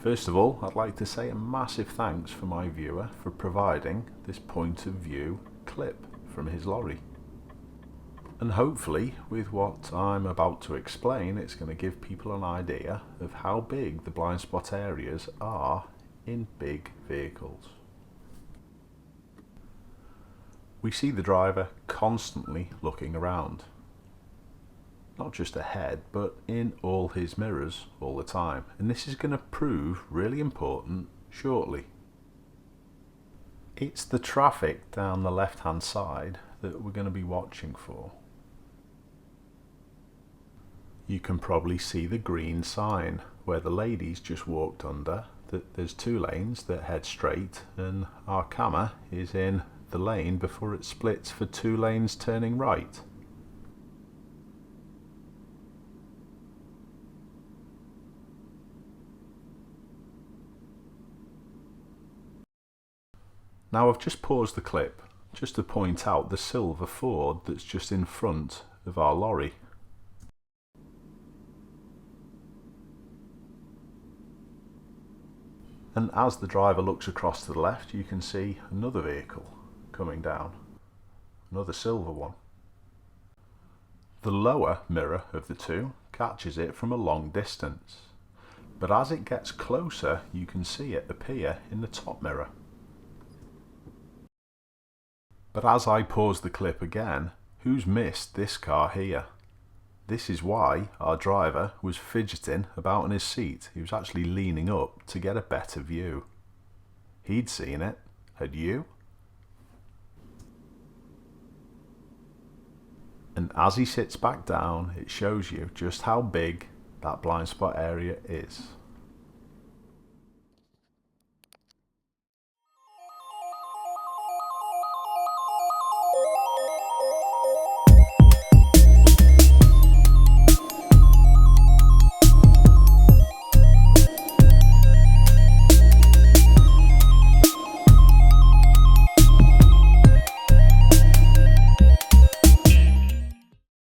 First of all, I'd like to say a massive thanks for my viewer for providing this point of view clip from his lorry. And hopefully, with what I'm about to explain, it's going to give people an idea of how big the blind spot areas are in big vehicles. We see the driver constantly looking around. Not just ahead, but in all his mirrors all the time. And this is going to prove really important shortly. It's the traffic down the left-hand side that we're going to be watching for. You can probably see the green sign where the ladies just walked under, that there's two lanes that head straight, and our camera is in the lane before it splits for two lanes turning right. Now I've just paused the clip just to point out the silver Ford that's just in front of our lorry. And as the driver looks across to the left, you can see another vehicle coming down, another silver one. The lower mirror of the two catches it from a long distance, but as it gets closer you can see it appear in the top mirror. But as I pause the clip again, who's missed this car here? This is why our driver was fidgeting about in his seat. He was actually leaning up to get a better view. He'd seen it. Had you? And as he sits back down, it shows you just how big that blind spot area is.